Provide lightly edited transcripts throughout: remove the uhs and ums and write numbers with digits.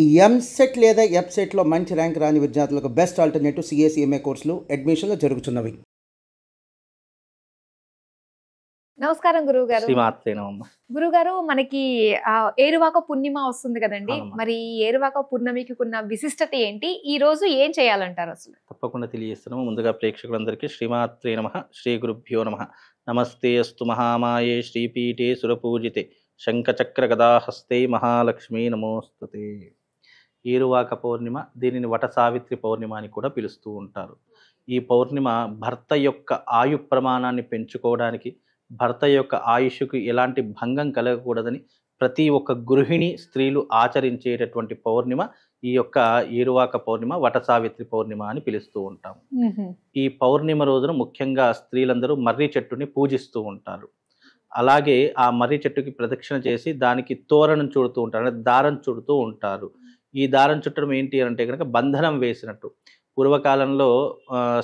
ఈ ఎంసెట్ లేదా ఎఫ్సెట్లో మంచి ర్యాంక్ రాని విద్యార్థులకు బెస్ట్ ఆల్టర్నేటివ్ సిఏసీఎంఏ కోర్సులు అడ్మిషన్లు జరుగుతున్నవి. నమస్కారం గురువుగారు. శ్రీమాత్రేనమ్మ. గురుగారు, మనకి ఏరువాక పూర్ణిమ వస్తుంది కదండి. అవునమ్మా. మరి ఏరువాక పూర్ణమికి ఉన్న విశిష్టత ఏంటి? ఈ రోజు ఏం చేయాలంటారు అసలు? తప్పకుండా తెలియజేస్తున్నాము. ముందుగా ప్రేక్షకులందరికీ శ్రీమాత్రే నమః, శ్రీ గురుభ్యో నమః. నమస్తే అస్తు మహామాయే శ్రీపీఠే సురపూజితే శంఖచక్ర గదాహస్తే మహాలక్ష్మీ నమోస్తుతే. ఏరువాక పౌర్ణిమ, దీనిని వట సావిత్రి పౌర్ణిమ అని కూడా పిలుస్తూ ఉంటారు. ఈ పౌర్ణిమ భర్త యొక్క ఆయు ప్రమాణాన్ని పెంచుకోవడానికి, భర్త యొక్క ఆయుష్కు ఎలాంటి భంగం కలగకూడదని ప్రతి ఒక్క గృహిణి స్త్రీలు ఆచరించేటటువంటి పౌర్ణిమ ఈ యొక్క ఏరువాక పౌర్ణిమ, వట సావిత్రి పౌర్ణిమ అని పిలుస్తూ ఉంటాం. ఈ పౌర్ణిమ రోజున ముఖ్యంగా స్త్రీలందరూ మర్రి చెట్టుని పూజిస్తూ ఉంటారు. అలాగే ఆ మర్రి చెట్టుకి ప్రదక్షిణ చేసి దానికి తోరణం చుడుతూ ఉంటారు, అంటే దారం చుడుతూ ఉంటారు. ఈ దారం చుట్టడం ఏంటి అంటే కనుక బంధనం వేసినట్టు. పూర్వకాలంలో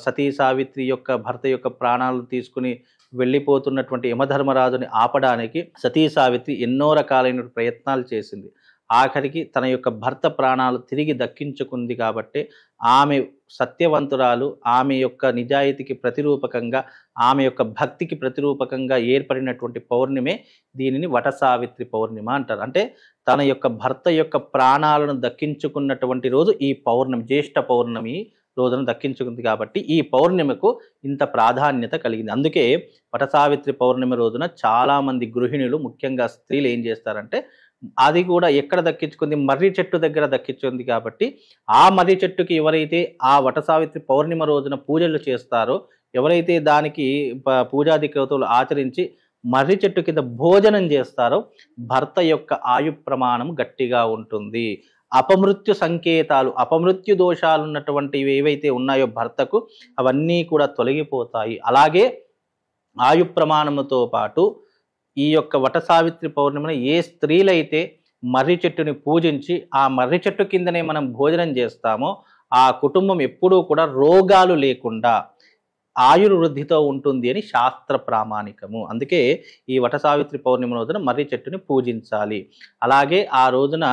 సతీ సావిత్రి యొక్క భర్త యొక్క ప్రాణాలు తీసుకుని వెళ్ళిపోతున్నటువంటి యమధర్మరాజుని ఆపడానికి సతీ సావిత్రి ఎన్నో రకాలైన ప్రయత్నాలు చేసింది. ఆఖరికి తన యొక్క భర్త ప్రాణాలు తిరిగి దక్కించుకుంది కాబట్టి ఆమె సత్యవంతురాలు, ఆమె యొక్క నిజాయితీకి ప్రతిరూపకంగా, ఆమె యొక్క భక్తికి ప్రతిరూపకంగా ఏర్పడినటువంటి పౌర్ణిమే దీనిని వట సావిత్రి పౌర్ణిమ అంటారు. అంటే తన యొక్క భర్త యొక్క ప్రాణాలను దక్కించుకున్నటువంటి రోజు ఈ పౌర్ణమి, జ్యేష్ఠ పౌర్ణమి రోజున దక్కించుకుంది కాబట్టి ఈ పౌర్ణిమకు ఇంత ప్రాధాన్యత కలిగింది. అందుకే వట సావిత్రి పౌర్ణమి రోజున చాలామంది గృహిణులు, ముఖ్యంగా స్త్రీలు ఏం చేస్తారంటే, అది కూడా ఎక్కడ దక్కించుకుంది, మర్రి చెట్టు దగ్గర దక్కించుకుంది కాబట్టి ఆ మర్రి చెట్టుకి ఎవరైతే ఆ వట సావిత్రి పౌర్ణిమ రోజున పూజలు చేస్తారో, ఎవరైతే దానికి పూజాది క్రతువులు ఆచరించి మర్రి చెట్టు కింద భోజనం చేస్తారో భర్త యొక్క ఆయు ప్రమాణం గట్టిగా ఉంటుంది. అపమృత్యు సంకేతాలు, అపమృత్యు దోషాలు ఉన్నటువంటివి ఏవైతే ఉన్నాయో భర్తకు, అవన్నీ కూడా తొలగిపోతాయి. అలాగే ఆయు ప్రమాణముతో పాటు ఈ యొక్క వట సావిత్రి పౌర్ణిమను ఏ స్త్రీలైతే మర్రి చెట్టుని పూజించి ఆ మర్రి చెట్టు కిందనే మనం భోజనం చేస్తామో ఆ కుటుంబం ఎప్పుడూ కూడా రోగాలు లేకుండా ఆయుర్వృద్ధితో ఉంటుంది అని శాస్త్ర ప్రామాణికము. అందుకే ఈ వట సావిత్రి పౌర్ణిమ రోజున మర్రి చెట్టుని పూజించాలి. అలాగే ఆ రోజున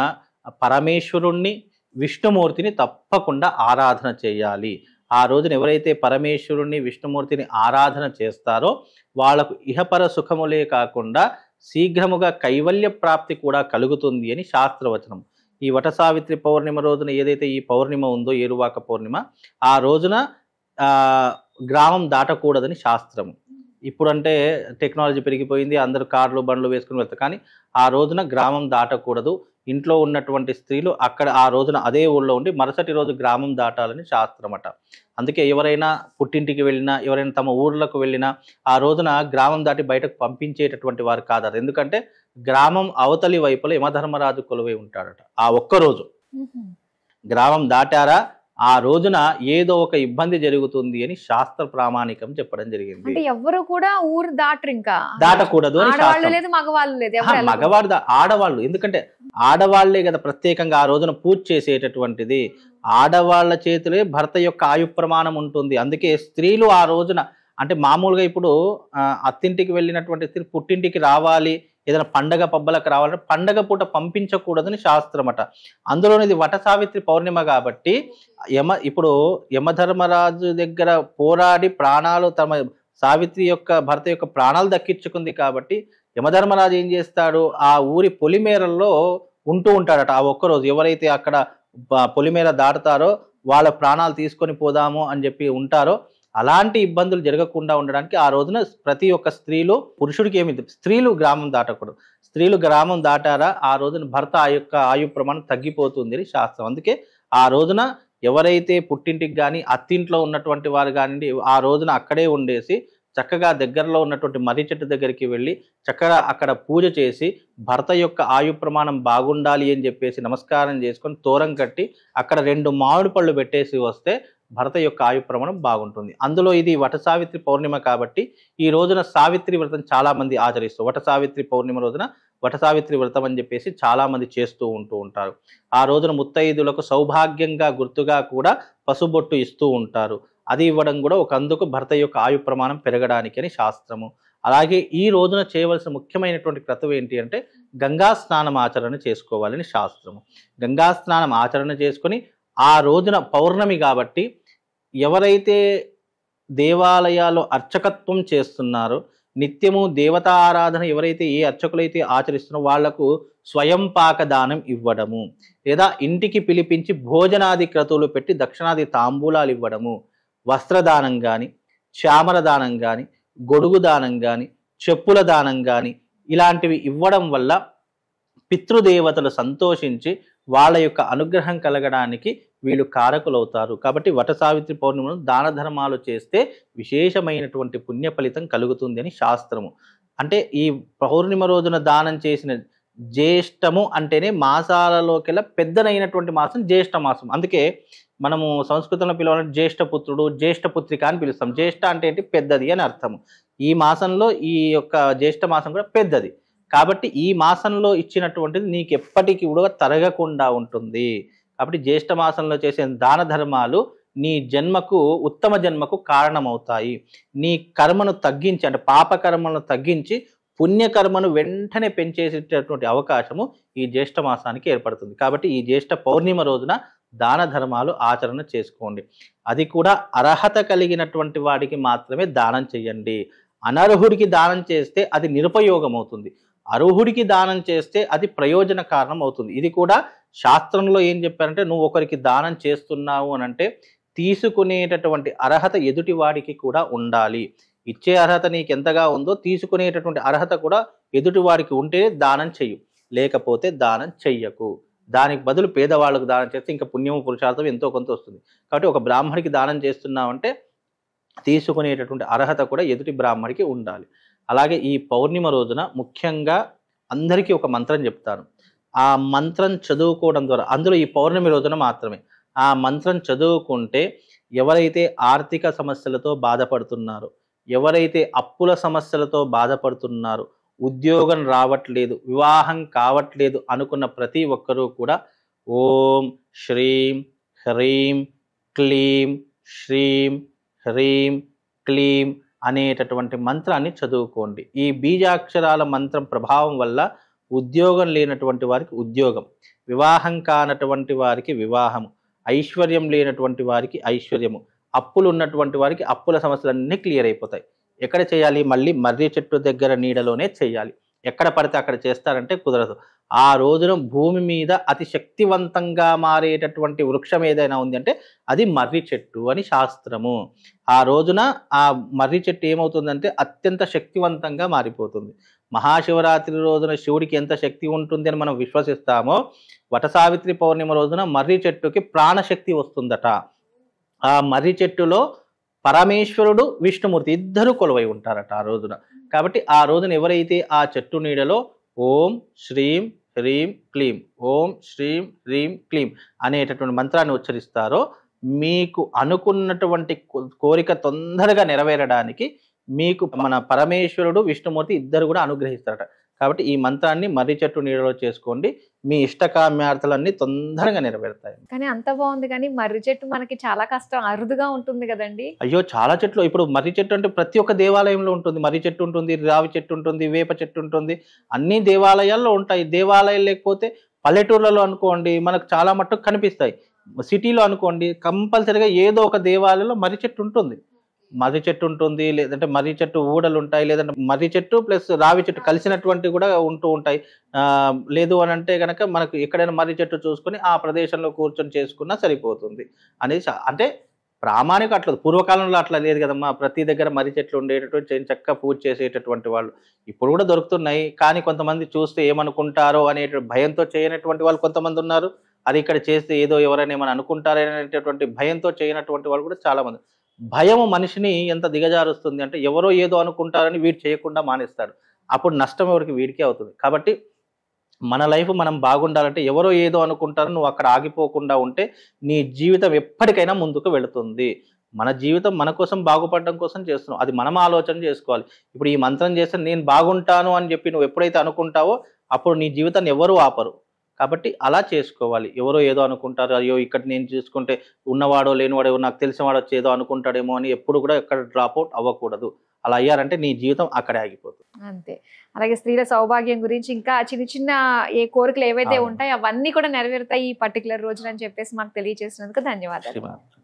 పరమేశ్వరుణ్ణి, విష్ణుమూర్తిని తప్పకుండా ఆరాధన చేయాలి. ఆ రోజున ఎవరైతే పరమేశ్వరుణ్ణి, విష్ణుమూర్తిని ఆరాధన చేస్తారో వాళ్లకు ఇహపర సుఖములే కాకుండా శీఘ్రముగా కైవల్య ప్రాప్తి కూడా కలుగుతుంది అని శాస్త్రవచనం. ఈ వట సావిత్రి పౌర్ణిమ రోజున ఏదైతే ఈ పౌర్ణిమ ఉందో, ఏరువాక పౌర్ణిమ, ఆ రోజున గ్రామం దాటకూడదని శాస్త్రము. ఇప్పుడంటే టెక్నాలజీ పెరిగిపోయింది, అందరూ కార్లు బండ్లు వేసుకుని వెళ్తారు. కానీ ఆ రోజున గ్రామం దాటకూడదు. ఇంట్లో ఉన్నటువంటి స్త్రీలు అక్కడ ఆ రోజున అదే ఊళ్ళో ఉండి మరుసటి రోజు గ్రామం దాటాలని శాస్త్రమట. అందుకే ఎవరైనా పుట్టింటికి వెళ్ళినా, ఎవరైనా తమ ఊర్లకు వెళ్ళినా ఆ రోజున గ్రామం దాటి బయటకు పంపించేటటువంటి వారు కాదట. ఎందుకంటే గ్రామం అవతలి వైపులో యమధర్మరాజు కొలువై ఉంటాడట. ఆ ఒక్కరోజు గ్రామం దాటారా ఆ రోజున ఏదో ఒక ఇబ్బంది జరుగుతుంది అని శాస్త్ర ప్రామాణికం చెప్పడం జరిగింది. అంటే ఎవరు కూడా ఊరు దాటరు, ఇంకా దాటకూడదు అని లేదు, మగవాళ్ళు లేదు, మగవాడు ఆడవాళ్ళు. ఎందుకంటే ఆడవాళ్లే కదా ప్రత్యేకంగా ఆ రోజున పూజ చేసేటటువంటిది. ఆడవాళ్ల చేతులే భర్త యొక్క ఆయు ప్రమాణం ఉంటుంది. అందుకే స్త్రీలు ఆ రోజున, అంటే మామూలుగా ఇప్పుడు అత్తింటికి వెళ్ళినటువంటి స్త్రీ పుట్టింటికి రావాలి, ఏదైనా పండగ పబ్బలకు రావాలంటే పండగ పూట పంపించకూడదని శాస్త్రమట. అందులోనిది వట సావిత్రి పౌర్ణిమ కాబట్టి ఇప్పుడు యమధర్మరాజు దగ్గర పోరాడి ప్రాణాలు, తమ సావిత్రి యొక్క భర్త యొక్క ప్రాణాలు దక్కించుకుంది కాబట్టి యమధర్మరాజు ఏం చేస్తాడు, ఆ ఊరి పొలిమేరల్లో ఉంటూ ఉంటాడట. ఆ ఒక్కరోజు ఎవరైతే అక్కడ పొలిమేర దాటుతారో వాళ్ళ ప్రాణాలు తీసుకొని పోదాము అని చెప్పి ఉంటారో, అలాంటి ఇబ్బందులు జరగకుండా ఉండడానికి ఆ రోజున ప్రతి ఒక్క స్త్రీలు, పురుషుడికి ఏమి, స్త్రీలు గ్రామం దాటకూడదు. స్త్రీలు గ్రామం దాటారా ఆ రోజున భర్త ఆ యొక్క ఆయు ప్రమాణం తగ్గిపోతుంది అని శాస్త్రం. అందుకే ఆ రోజున ఎవరైతే పుట్టింటికి కానీ అత్తింట్లో ఉన్నటువంటి వారు కానివ్వండి, ఆ రోజున అక్కడే ఉండేసి చక్కగా దగ్గరలో ఉన్నటువంటి మర్రి చెట్టు దగ్గరికి వెళ్ళి చక్కగా అక్కడ పూజ చేసి భర్త యొక్క ఆయు ప్రమాణం బాగుండాలి అని చెప్పేసి నమస్కారం చేసుకొని తోరం కట్టి అక్కడ 2 మామిడి పళ్ళు పెట్టేసి వస్తే భర్త యొక్క ఆయు ప్రమాణం బాగుంటుంది. అందులో ఇది వట సావిత్రి పౌర్ణిమ కాబట్టి ఈ రోజున సావిత్రి వ్రతం చాలా మంది ఆచరిస్తారు. వట సావిత్రి పౌర్ణిమ రోజున వట సావిత్రి వ్రతం అని చెప్పేసి చాలా మంది చేస్తూ ఉంటారు. ఆ రోజున ముత్తైదులకు సౌభాగ్యంగా గుర్తుగా కూడా పసుబొట్టు ఇస్తూ ఉంటారు. అది ఇవ్వడం కూడా ఒక అందుకు భర్త యొక్క ఆయు ప్రమాణం పెరగడానికి అని శాస్త్రము. అలాగే ఈ రోజున చేయవలసిన ముఖ్యమైనటువంటి క్రతువు ఏంటి అంటే గంగా స్నానం ఆచరణ చేసుకోవాలని శాస్త్రము. గంగా స్నానం ఆచరణ చేసుకొని ఆ రోజున పౌర్ణమి కాబట్టి ఎవరైతే దేవాలయాల్లో అర్చకత్వం చేస్తున్నారో, నిత్యము దేవతా ఆరాధన ఎవరైతే ఏ అర్చకులైతే ఆచరిస్తున్నారో వాళ్లకు స్వయం పాక దానం ఇవ్వడము, లేదా ఇంటికి పిలిపించి భోజనాది క్రతువులు పెట్టి దక్షిణాది తాంబూలాలు ఇవ్వడము, వస్త్రదానం కానీ, చామర దానం కానీ, గొడుగు దానం కానీ, చెప్పుల దానం కానీ ఇలాంటివి ఇవ్వడం వల్ల పితృదేవతలు సంతోషించి వాళ్ళ యొక్క అనుగ్రహం కలగడానికి వీళ్ళు కారకులవుతారు. కాబట్టి వట సావిత్రి పౌర్ణిమను దాన ధర్మాలు చేస్తే విశేషమైనటువంటి పుణ్య ఫలితం కలుగుతుంది అని శాస్త్రము. అంటే ఈ పౌర్ణిమ రోజున దానం చేసిన జ్యేష్టము అంటేనే మాసాలలోకెల్లా పెద్దనైనటువంటి మాసం జ్యేష్ఠ మాసం. అందుకే మనము సంస్కృతంలో పిలవాలంటే జ్యేష్ఠపుత్రుడు, జ్యేష్ఠపుత్రిక అని పిలుస్తాం. జ్యేష్ఠ అంటే ఏంటి? పెద్దది అని అర్థము. ఈ మాసంలో ఈ యొక్క జ్యేష్ఠ మాసం కూడా పెద్దది కాబట్టి ఈ మాసంలో ఇచ్చినటువంటిది నీకు ఎప్పటికీ కూడా తరగకుండా ఉంటుంది. కాబట్టి జ్యేష్ఠ మాసంలో చేసే దాన ధర్మాలు నీ జన్మకు, ఉత్తమ జన్మకు కారణమవుతాయి. నీ కర్మను తగ్గించి, అంటే పాప కర్మను తగ్గించి పుణ్యకర్మను వెంటనే పెంచేసేటటువంటి అవకాశము ఈ జ్యేష్ఠ మాసానికి ఏర్పడుతుంది. కాబట్టి ఈ జ్యేష్ఠ పౌర్ణిమ రోజున దాన ధర్మాలు ఆచరణ చేసుకోండి. అది కూడా అర్హత కలిగినటువంటి వాడికి మాత్రమే దానం చేయండి. అనర్హుడికి దానం చేస్తే అది నిరుపయోగం అవుతుంది. అర్హుడికి దానం చేస్తే అది ప్రయోజన కారణం అవుతుంది. ఇది కూడా శాస్త్రంలో ఏం చెప్పారంటే, నువ్వు ఒకరికి దానం చేస్తున్నావు అని అంటే తీసుకునేటటువంటి అర్హత ఎదుటి వాడికి కూడా ఉండాలి. ఇచ్చే అర్హత నీకు ఎంతగా ఉందో తీసుకునేటటువంటి అర్హత కూడా ఎదుటి వాడికి ఉంటే దానం చెయ్యు, లేకపోతే దానం చెయ్యకు. దానికి బదులు పేదవాళ్ళకు దానం చేస్తే ఇంకా పుణ్యము పురుషార్థం ఎంతో కొంత వస్తుంది. కాబట్టి ఒక బ్రాహ్మడికి దానం చేస్తున్నావంటే తీసుకునేటటువంటి అర్హత కూడా ఎదుటి బ్రాహ్మడికి ఉండాలి. అలాగే ఈ పౌర్ణిమ రోజున ముఖ్యంగా అందరికీ ఒక మంత్రం చెప్తాను. ఆ మంత్రం చదువుకోవడం ద్వారా, అందులో ఈ పౌర్ణమి రోజున మాత్రమే ఆ మంత్రం చదువుకుంటే ఎవరైతే ఆర్థిక సమస్యలతో బాధపడుతున్నారో, ఎవరైతే అప్పుల సమస్యలతో బాధపడుతున్నారో, ఉద్యోగం రావట్లేదు, వివాహం కావట్లేదు అనుకున్న ప్రతి ఒక్కరూ కూడా ఓం శ్రీం హ్రీం క్లీం శ్రీం హ్రీం క్లీం అనేటటువంటి మంత్రాన్ని చదువుకోండి. ఈ బీజాక్షరాల మంత్రం ప్రభావం వల్ల ఉద్యోగం లేనటువంటి వారికి ఉద్యోగం, వివాహం కానటువంటి వారికి వివాహము, ఐశ్వర్యం లేనటువంటి వారికి ఐశ్వర్యము, అప్పులు ఉన్నటువంటి వారికి అప్పుల సమస్యలన్నీ క్లియర్ అయిపోతాయి. ఎక్కడ చేయాలి? మళ్ళీ మర్రి చెట్టు దగ్గర నీడలోనే చేయాలి. ఎక్కడ పడితే అక్కడ చేస్తారంటే కుదరదు. ఆ రోజున భూమి మీద అతి శక్తివంతంగా మారేటటువంటి వృక్షం ఏదైనా ఉంది అంటే అది మర్రి చెట్టు అని శాస్త్రము. ఆ రోజున ఆ మర్రి చెట్టు ఏమవుతుందంటే అత్యంత శక్తివంతంగా మారిపోతుంది. మహాశివరాత్రి రోజున శివుడికి ఎంత శక్తి ఉంటుంది అని మనం విశ్వసిస్తామో, వట సావిత్రి పౌర్ణిమ రోజున మర్రి చెట్టుకి ప్రాణశక్తి వస్తుందట. ఆ మర్రి చెట్టులో పరమేశ్వరుడు, విష్ణుమూర్తి ఇద్దరు కొలువై ఉంటారట ఆ రోజున. కాబట్టి ఆ రోజున ఎవరైతే ఆ చెట్టు నీడలో ఓం శ్రీం హ్రీం క్లీం, ఓం శ్రీం హ్రీం క్లీం అనేటటువంటి మంత్రాన్ని ఉచ్చరిస్తారో మీకు అనుకున్నటువంటి కోరిక తొందరగా నెరవేరడానికి మీకు మన పరమేశ్వరుడు, విష్ణుమూర్తి ఇద్దరు కూడా అనుగ్రహిస్తారట. కాబట్టి ఈ మంత్రాన్ని మర్రి చెట్టు నీడలో చేసుకోండి, మీ ఇష్టకామ్యార్థులన్నీ తొందరగా నెరవేరుతాయి. కానీ అంత బాగుంది, కానీ మర్రి చెట్టు మనకి చాలా కష్టం, అరుదుగా ఉంటుంది కదండి. అయ్యో, చాలా చెట్లు. ఇప్పుడు మర్రి చెట్టు అంటే ప్రతి ఒక్క దేవాలయంలో ఉంటుంది. మర్రి చెట్టు ఉంటుంది, రావి చెట్టు ఉంటుంది, వేప చెట్టు ఉంటుంది, అన్ని దేవాలయాల్లో ఉంటాయి. దేవాలయాలు లేకపోతే పల్లెటూర్లలో అనుకోండి మనకు చాలా మట్టుకు కనిపిస్తాయి. సిటీలో అనుకోండి కంపల్సరీగా ఏదో ఒక దేవాలయంలో మర్రి చెట్టు ఉంటుంది. మర్రి చెట్టు ఉంటుంది, లేదంటే మర్రి చెట్టు ఊడలు ఉంటాయి, లేదంటే మర్రి చెట్టు ప్లస్ రావి చెట్టు కలిసినటువంటి కూడా ఉంటూ ఉంటాయి. లేదు అని అంటే కనుక మనకు ఎక్కడైనా మర్రి చెట్టు చూసుకొని ఆ ప్రదేశంలో కూర్చొని చేసుకున్నా సరిపోతుంది అనేది. అంటే ప్రామాణిక అట్లా పూర్వకాలంలో అట్లా లేదు కదమ్మా. ప్రతి దగ్గర మర్రి చెట్లు ఉండేటటువంటి చక్కగా పూజ చేసేటటువంటి వాళ్ళు ఇప్పుడు కూడా దొరుకుతున్నాయి. కానీ కొంతమంది చూస్తే ఏమనుకుంటారో అనే భయంతో చేయనటువంటి వాళ్ళు కొంతమంది ఉన్నారు. అది ఇక్కడ చేస్తే ఏదో ఎవరైనా ఏమైనా అనుకుంటారనేటటువంటి భయంతో చేయనటువంటి వాళ్ళు కూడా చాలా మంది. భయము మనిషిని ఎంత దిగజారుస్తుంది అంటే ఎవరో ఏదో అనుకుంటారని వీడు చేయకుండా మానేస్తాడు. అప్పుడు నష్టం ఎవరికి? వీడికే అవుతుంది. కాబట్టి మన లైఫ్ మనం బాగుండాలంటే ఎవరో ఏదో అనుకుంటారని నువ్వు అక్కడ ఆగిపోకుండా ఉంటే నీ జీవితం ఎప్పటికైనా ముందుకు వెళుతుంది. మన జీవితం మన కోసం బాగుపడడం కోసం చేస్తున్నాం, అది మనం ఆలోచన చేసుకోవాలి. ఇప్పుడు ఈ మంత్రం చేస్తే నేను బాగుంటాను అని చెప్పి నువ్వు ఎప్పుడైతే అనుకుంటావో అప్పుడు నీ జీవితాన్ని ఎవరు ఆపరు. కాబట్టి అలా చేసుకోవాలి. ఎవరో ఏదో అనుకుంటారు, అయ్యో ఇక్కడ నేను చూసుకుంటే ఉన్నవాడో లేనివాడో నాకు తెలిసినవాడు వచ్చి ఏదో అనుకుంటాడేమో అని ఎప్పుడు కూడా ఎక్కడ డ్రాప్ అవుట్ అవ్వకూడదు. అలా అయ్యారంటే నీ జీవితం అక్కడే ఆగిపోతుంది. అంతే. అలాగే స్త్రీల సౌభాగ్యం గురించి ఇంకా చిన్న చిన్న ఏ కోరికలు ఏవైతే అవును. ఉంటాయో అవన్నీ కూడా నెరవేరుతాయి ఈ పర్టికులర్ రోజున అని చెప్పేసి మాకు తెలియజేసినందుకు ధన్యవాదాలు. శ్రీమాత్రే.